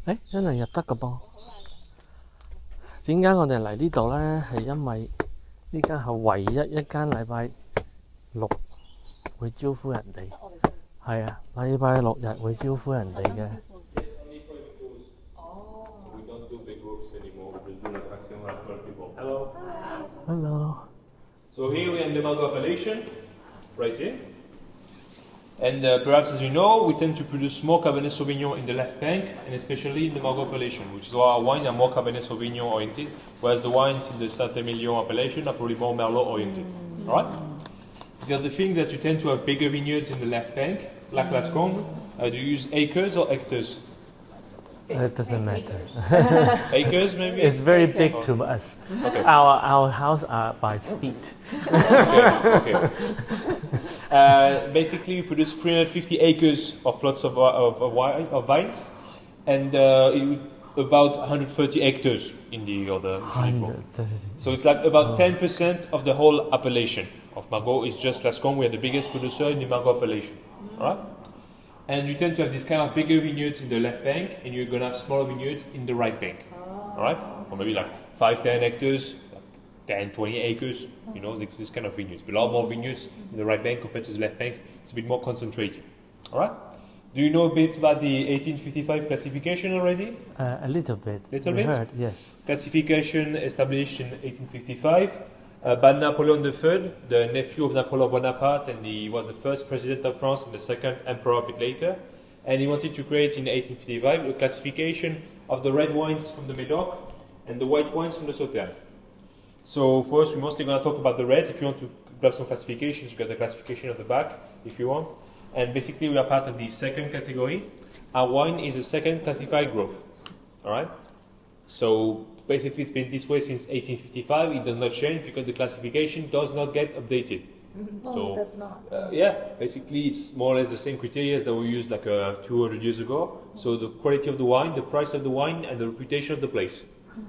誒，真係入得㗎噃。點解我哋嚟呢度呢？係因為呢間係唯一一間禮拜六會招呼人哋。係啊，禮拜六日會招呼人哋嘅。Hello. Hello. So here we are in the Margaux appellation, right here. And perhaps as you know, we tend to produce more Cabernet Sauvignon in the left bank, and especially in the Margaux appellation, which is why our wines are more Cabernet Sauvignon oriented, whereas the wines in the Saint-Emilion appellation are probably more Merlot oriented. Alright? The other thing that you tend to have bigger vineyards in the left bank, like Lascombes. Do you use acres or hectares? It doesn't matter. Acres, maybe? It's very big to us. Okay. Our house are by feet. Okay. Basically, we produce 350 acres of plots of vines, and about 130 hectares in the other. 130. So it's like about 10% of the whole appellation of Margaux is just Lascombes. We are the biggest producer in the Margaux appellation. All right? And you tend to have this kind of bigger vineyards in the left bank, and you're going to have smaller vineyards in the right bank. All right? Or maybe like 5-10 hectares, like 10-20 acres, you know, this kind of vineyards. But a lot more vineyards in the right bank compared to the left bank. It's a bit more concentrated. All right? Do you know a bit about the 1855 classification already? A little bit. Little we bit? Heard, yes. Classification established in 1855 by Napoleon III, the nephew of Napoleon Bonaparte, and he was the first president of France and the second emperor a bit later. And he wanted to create in 1855 a classification of the red wines from the Médoc and the white wines from the Sauternes. So first, we're mostly going to talk about the reds. If you want to grab some classifications, you got the classification at the back if you want. And basically, we are part of the second category. Our wine is a second classified growth. All right. So basically, it's been this way since 1855. It does not change because the classification does not get updated. No, it does not. Yeah, basically, it's more or less the same criteria that we used like 200 years ago. So the quality of the wine, the price of the wine, and the reputation of the place.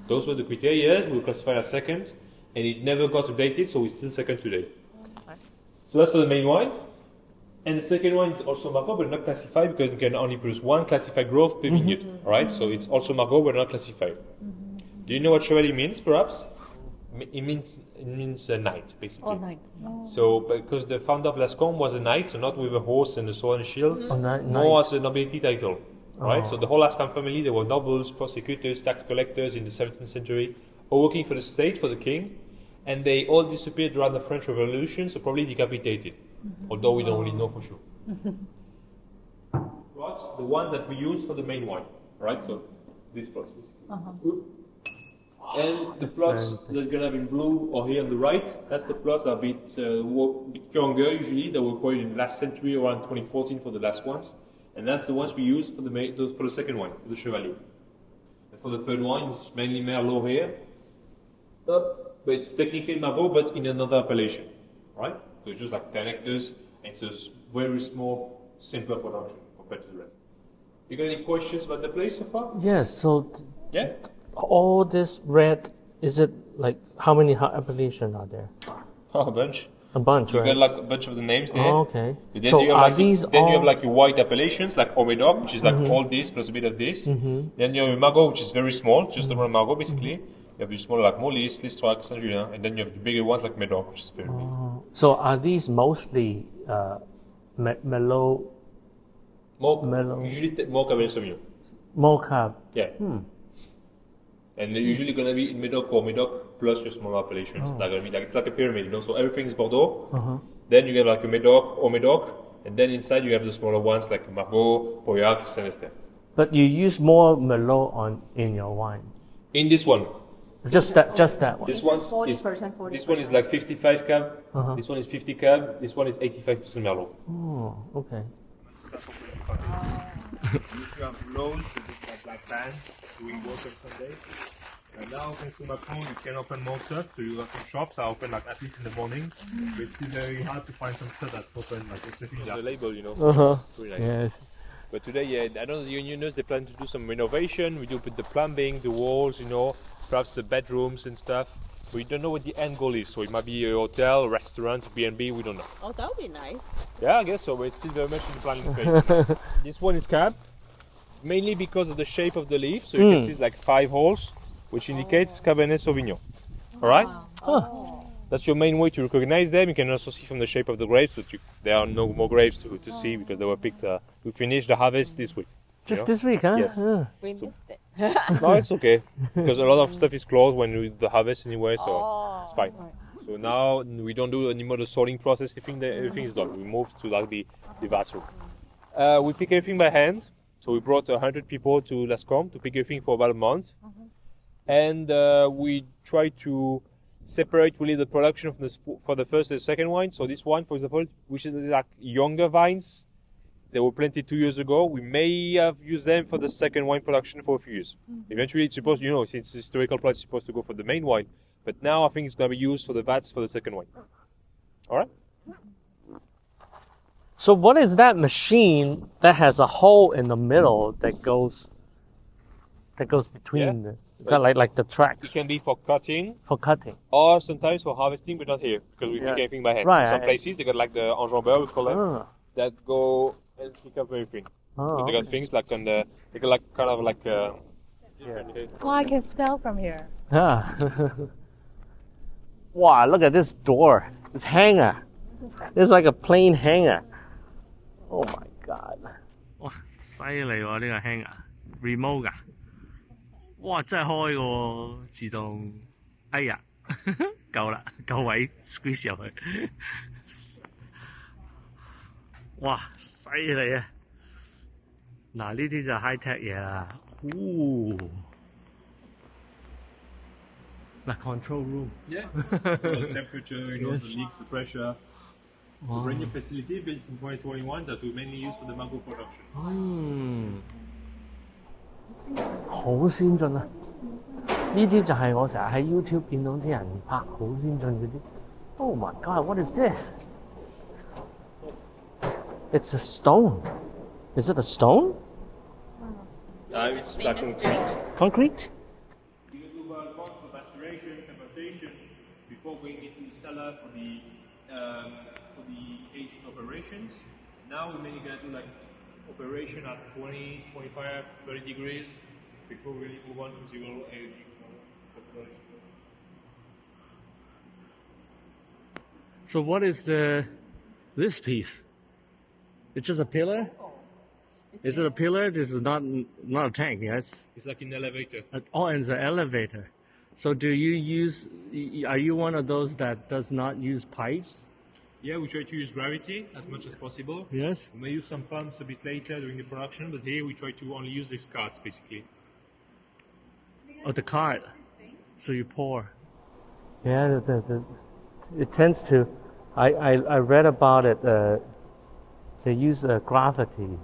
Those were the criteria. We classified as second, and it never got updated, so we're still second today. So that's for the main wine. And the second one is also Margaux, but not classified because you can only produce one classified growth per vineyard. Alright, so it's also Margaux, but not classified. Do you know what chevalier means, perhaps? It means a knight, basically. Oh, knight. Oh. So, because the founder of Lascombes was a knight, so not with a horse and a sword and shield, more as a nobility title. Right? So the whole Lascombes family, they were nobles, prosecutors, tax collectors in the 17th century, all working for the state, for the king, and they all disappeared around the French Revolution, so probably decapitated. Although we don't really know for sure. Plots, the one that we use for the main wine, right? So this plots, basically. And the plots that you're gonna have in blue or here on the right, that's the plots that are a bit younger usually, that were acquired in the last century, around 2014 for the last ones. And that's the ones we use for the second one, for the Chevalier. And for the third one, it's mainly Merlot here. But it's technically Margaux, but in another appellation, right? So it's just like 10 hectares, and it's a very small, simpler production compared to the rest. You got any questions about the place so far? Yes, so Yeah? all this red, is it like, how many appellations are there? Oh, a bunch. A bunch, You right? got like a bunch of the names there. Oh, okay. Then So you have are like, these then all... you have like your white appellations, like Haut-Médoc, which is like all this plus a bit of this. Then you have Margaux, which is very small, just around Margaux basically. You have the smaller like Molis, Listrac, Saint-Julien, and then you have the bigger ones like Médoc, which is very big. So are these mostly mellow, Usually more Cabernet Sauvignon. mocha? Yeah. And they're usually going to be in Médoc or Médoc plus your smaller appellations. They're going to be like, it's like a pyramid, you know. So everything is Bordeaux. Then you get like a Médoc or Médoc, and then inside you have the smaller ones like Margaux, Pauillac, Saint-Estèphe. But you use more Merlot in your wine. In this one, Just that one. this one 40%, is 40%. this one is like 55 cab. This one is 50 cab. This one is 85% Merlot. Oh, okay. If you have loans, you just have black band doing work on Sunday. And now thanks to my phone, you can open more stuff. So you got some shops are open like at least in the morning. But it's still very hard to find some stuff that's open, like especially the label, you know. So pretty nice. Yes. But today, yeah, I know the unionists, they plan to do some renovation. We do with the plumbing, the walls, you know, perhaps the bedrooms and stuff. We don't know what the end goal is. So it might be a hotel, restaurant, B&B, we don't know. Oh, that would be nice. Yeah, I guess so, but it's still very much in the planning phase. This one is cab. mainly because of the shape of the leaf. So you can see it's like 5 holes, which indicates Cabernet Sauvignon. All right? That's your main way to recognize them. You can also see from the shape of the grapes, but there are no more grapes to see because they were picked. We finished the harvest this week. Just this week, huh? Yes. We missed it. No, it's okay because a lot of stuff is closed when we do the harvest anyway, so it's fine. So now we don't do any more the sorting process. Everything is done. We moved to like the bathroom. We pick everything by hand. So we brought 100 people to Lascombes to pick everything for about a month, and we try to separate really the production for the first and second wine. So this wine, for example, which is like younger vines, they were planted 2 years ago. We may have used them for the second wine production for a few years. Eventually, it's supposed, since historical plot, it's supposed to go for the main wine. But now I think it's going to be used for the vats for the second wine. All right? So what is that machine that has a hole in the middle that goes between the... Is that like the It tracks can be for cutting for cutting? or sometimes for harvesting, but not here because we pick everything by hand. Right, Some places, they got like the enjambeurs, we call them, that go and pick up everything. Oh, They got things like on the... They got like kind of like... Oh, I can smell from here. yeah. Wow, look at this door. This hanger. It's like a plain hanger. Oh my god. 哇，犀利喎呢個 hanger，remote 㗎。哇，真係開嘅喎，自動。哎呀，夠啦，夠位 squeeze 入去。哇，犀利啊！嗱，呢啲就 high tech 嘢啦。The control room. Yeah. The temperature, Yes. the leaks, the pressure. Wow. The brand new facility based in 2021 that we mainly use for the Margaux production. 好先進啊！呢啲就係我成日喺 YouTube 見到啲人拍好先進嗰啲。Oh my God! What is this? It's a stone. Is it a stone? It's like Concrete? we do about month for maceration, fermentation before going into the cellar for the aging operations. Now we're mainly gonna do like operation at 20, 25, 30 degrees before we really move on to zero aging operation. So what is this piece? It's just a pillar? Is it a pillar? This is not a tank, yes? It's like an elevator. Oh, and it's an elevator. So are you one of those that does not use pipes? Yeah, we try to use gravity as much as possible. Yes. We may use some pumps a bit later during the production, but here we try to only use these carts basically. Oh, the cart. So you pour. Yeah, it tends to. I read about it. They use gravity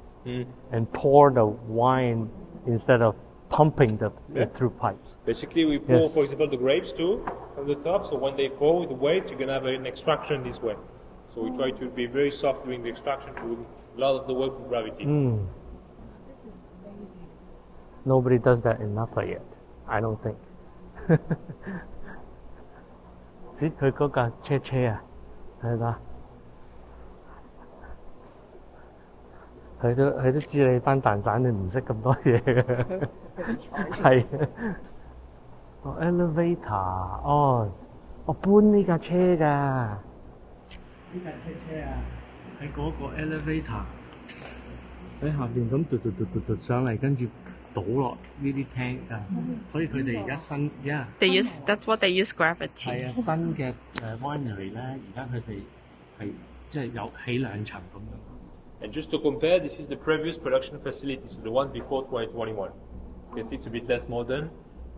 and pour the wine instead of pumping it through pipes. Basically, we pour, Yes. for example, the grapes too from the top. So when they fall with the weight, you're gonna have an extraction this way. So we try to be very soft during the extraction to do a lot of the work with gravity. This is amazing. Nobody does that in Napa yet. I don't think. See, 佢嗰架車啊，睇下。佢都知你班蛋散，你唔識咁多嘢嘅。係。哦 elevator，我搬呢架車㗎。呢架車啊，喺嗰個 elevator 喺下邊咁嘟上嚟，跟住倒落呢啲 tank 㗎。所以佢哋而家新That's what they use gravity. 係啊，新嘅winery 咧，而家佢哋係即係有起2層咁樣。And just to compare, this is the previous production facility, so the one before 2021. You can see it's a bit less modern.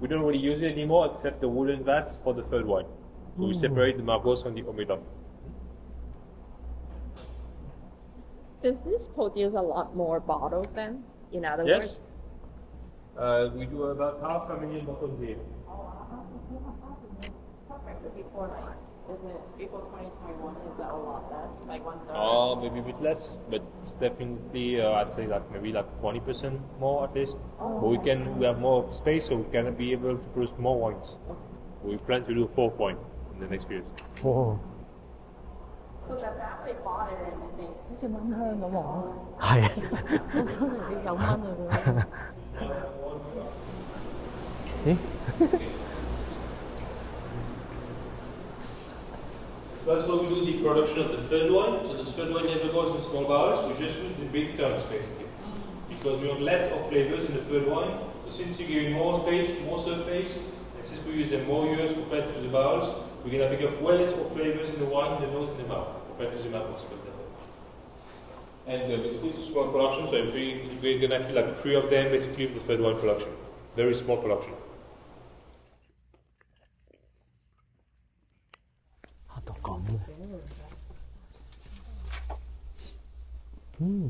We don't really use it anymore except the wooden vats for the third wine. So we separate the Margaux from the Haut-Médoc. Does this produce a lot more bottles then? In other Yes. words? We do about 500,000 bottles here. Before, before 2021, is that a lot less? Like 1/3? Oh, maybe a bit less, but it's definitely, I'd say like maybe like 20% more at least. But we have more space, so we can be able to produce more wines. We plan to do 4th wine in the next few years. 哦， So the family bought it and then they 好似蚊香咁喎，係啊。我覺得有蚊啊佢。咦？ So that's why we do the production of the third one. So the third one never goes in small barrels. We just use the big tanks basically, because we want less of flavors in the third one. So since you're giving more space, more surface, and since we use them more years compared to the barrels, we're gonna pick up well less of flavors in the wine, in the nose, and the mouth compared to the Margaux, for example. And basically it's a small production, so we're gonna feel like 3 of them basically of the third one production. Very small production. 度咁嘅。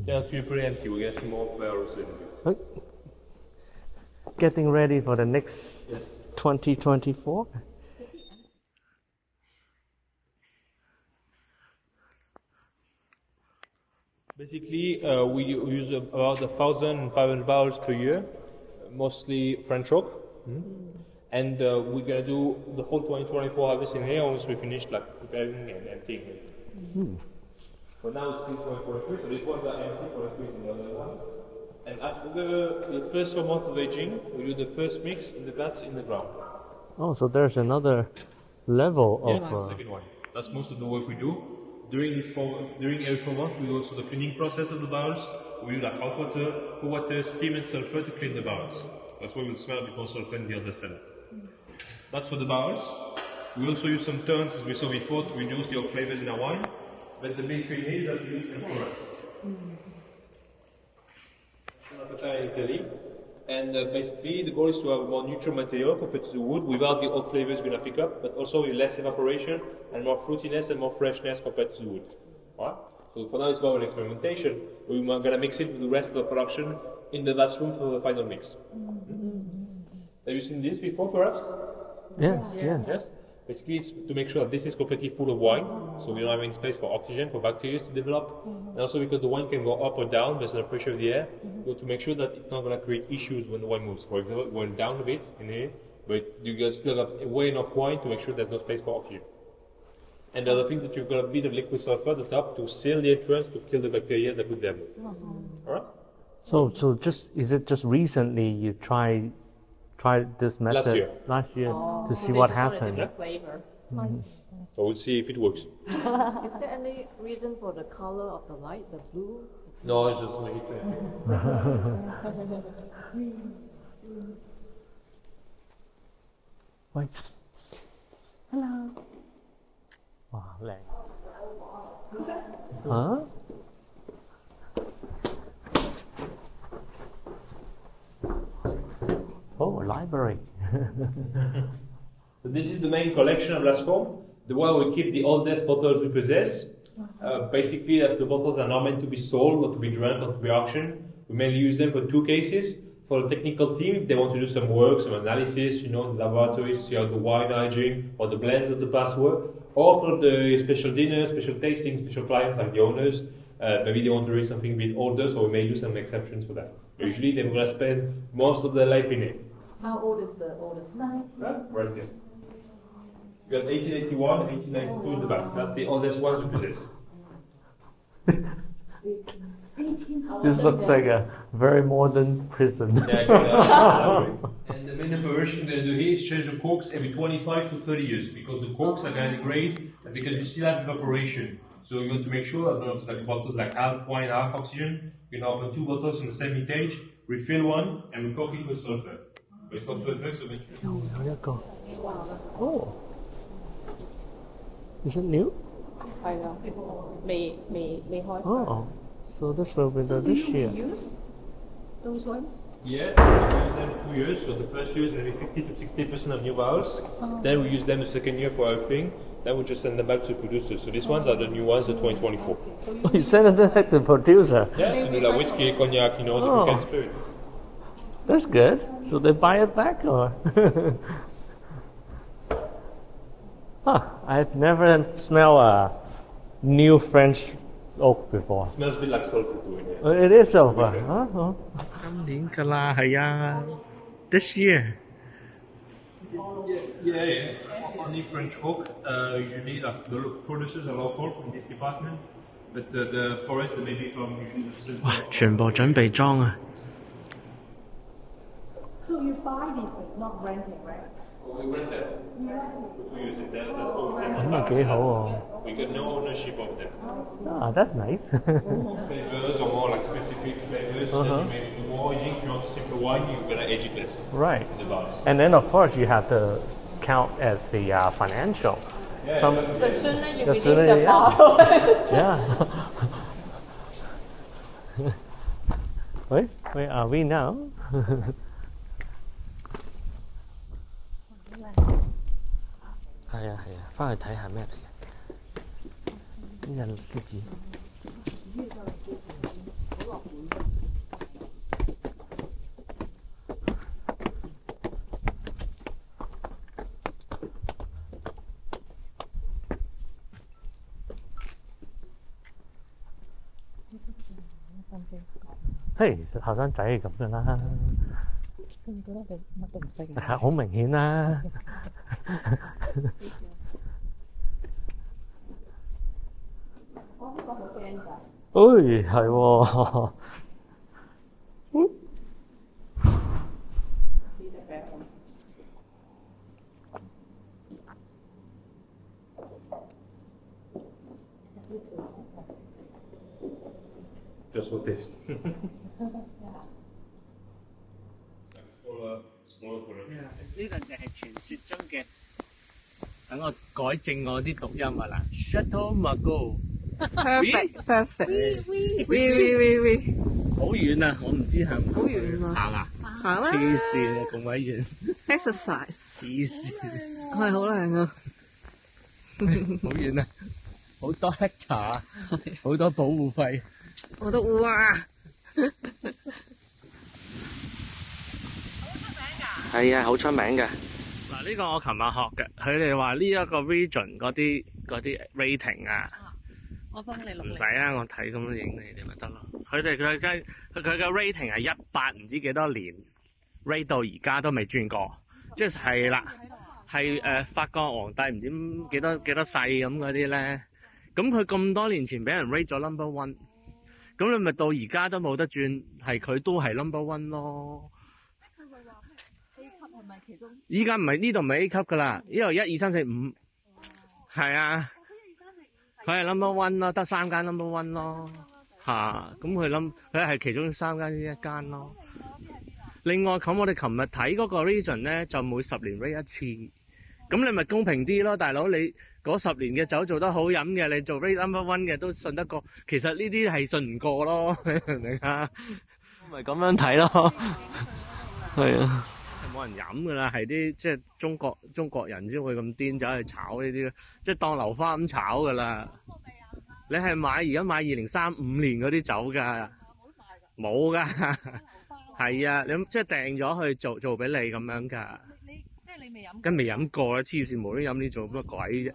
They're actually pretty empty. We're gonna see more barrels in a bit. Getting ready for the next 2024. Basically, we use about 1,500 barrels per year, mostly French oak. And we're gonna do the whole 2024 harvest in here once we finish like preparing and emptying it. For now it's still 2023, so these ones are empty for the freeze in the other one. And after the first 4 months of aging, we do the first mix in the vats in the ground. Oh, so there's another level Yeah, of. the second one. That's most of the work we do. During every 4 months, we do also the cleaning process of the barrels. We use like hot water, steam, and sulfur to clean the barrels. That's why we'll smell a bit more sulfur in the other cellar. That's for the barrels. We also use some turns, as we saw before, to reduce the oak flavors in our wine. But the big thing here is that we use florets. In Italy. And basically, the goal is to have a more neutral material compared to the wood without the oak flavors going to pick up, but also with less evaporation and more fruitiness and more freshness compared to the wood. Alright? So for now, it's more an experimentation. We're going to mix it with the rest of the production in the vats room for the final mix. Have you seen this before, perhaps? Yes, yes. Yes? Basically, it's to make sure that this is completely full of wine, so we don't have any space for oxygen, for bacteria to develop. And also because the wine can go up or down based on the pressure of the air, we want to make sure that it's not going to create issues when the wine moves. For example, it went down a bit in here, but you still have way enough wine to make sure there's no space for oxygen. And the other thing that you've got a bit of liquid sulfur at the top to seal the entrance to kill the bacteria that would develop. Alright? So is it just recently you tried this method Last year. to see what happened? Flavor. So we'll see if it works. Is there any reason for the color of the light, the blue? No, it's just make it clear. Wait. Hello. 哇，靚！嚇？ Oh, a library. So this is the main collection of Lascombes, the one we keep the oldest bottles we possess. Basically, that's the bottles that are not meant to be sold, or to be drunk, or to be auctioned. We mainly use them for 2 cases. For the technical team, if they want to do some work, some analysis, in the laboratory to see how the wine aging or the blends of the past work, or for the special dinners, special tastings, special clients like the owners, maybe they want to read something a bit older, so we may do some exceptions for that. Usually, they're going to spend most of their life in it. How old is the oldest? Right there. You got 1881, 1892 in the back. That's the oldest ones we possess. This looks like a very modern prison. And the main operation they're going to do here is change the corks every 25 to 30 years, because the corks are going to degrade and because you still have evaporation. So you want to make sure that there's like bottles like half wine, half oxygen. You can open 2 bottles from the same vintage, refill one, and recork it with sulfur. But it's not perfect, so make sure. 有一個。Oh. Is it new? 係啊，未開發。Oh. So this will be the this year. Use those ones? Yeah, we use them 2 years. So the first year is going to be 50 to 60% of new barrels. Then we use them the second year for everything. Then we just send them back to the producer. So these ones are the new ones, the 2024. Oh, you sent it back to the producer. Yeah, to do like whiskey, cognac, different kind of spirits. That's good. So they buy it back or? I've never smelled a new French oak before. Smells a bit like sulfur too in here. It is sulfur. This year. Yeah. Only French oak. Usually, like the producers are local from this department, but the forest may be from usually. 哇！全部準備裝啊！ So you buy these things, not renting, right? We rent them. We use it. That's what we say. 咁啊幾好喎！ We got no ownership of them. Ah, that's nice. Flavors or more like specific flavors. Then you maybe do more aging. If you want simple wine, you're gonna age it less Right. in the bars. And then of course you have to count as the financial. Yeah, Some The sooner you The release sooner the you- bottle. yeah. Wait, where are we now? 係啊係啊，翻去睇下咩嚟嘅？呢隻獅子。嘿，後生仔係咁噶啦，佢覺得你乜都唔識嘅。係好明顯啦。哎，係喎。Just for taste. Smaller color. 呢個就係傳説中嘅，等我改正我啲讀音啊啦 ，Chateau Margaux。 Perfect. We 好遠啊！我唔知行唔好遠啊！行啊！行啦黐線啊，咁鬼遠， ，exercise 黐線，係好靚啊！好遠啊！好多 hectare 啊，好多保護費。我覺得哇，係啊，好出名嘅。嗱，呢個我琴日學嘅，佢哋話呢一個 region 嗰啲 rating 啊。我幫你錄唔使啊，我睇咁樣影你哋咪得咯。佢嘅 rating 係18唔知幾多年 rate 到而家都未轉過，即係啦，係法國皇帝唔知幾多世咁嗰啲咧。咁佢咁多年前俾人 rate 咗 number one， 咁你咪到而家都冇得轉，係佢都係 number one 咯。佢咪話 A 級係咪其中？依家唔係呢度唔係 A 級噶啦，呢度1、2、3、4、5，係啊。佢係 number one 咯，得3間 number one 咯，咁佢係其中3間之一間咯。另外咁我哋琴日睇嗰個 region 咧，就每10年 rate 一次，咁你咪公平啲咯，大佬你嗰10年嘅酒做得好飲嘅，你做 rate number one 嘅都信得過，其實呢啲係信唔過咯，你明唔明啊？我咪咁樣睇咯，係啊。冇人飲噶啦，係啲即係中國人先會咁癲走去炒呢啲，即係當流花咁炒噶啦。你係而家買2035年嗰啲酒㗎，冇㗎，係啊，你即係訂咗去做俾你咁樣㗎。即係你未飲？梗未飲過啦，黐線無端飲呢做乜鬼啫？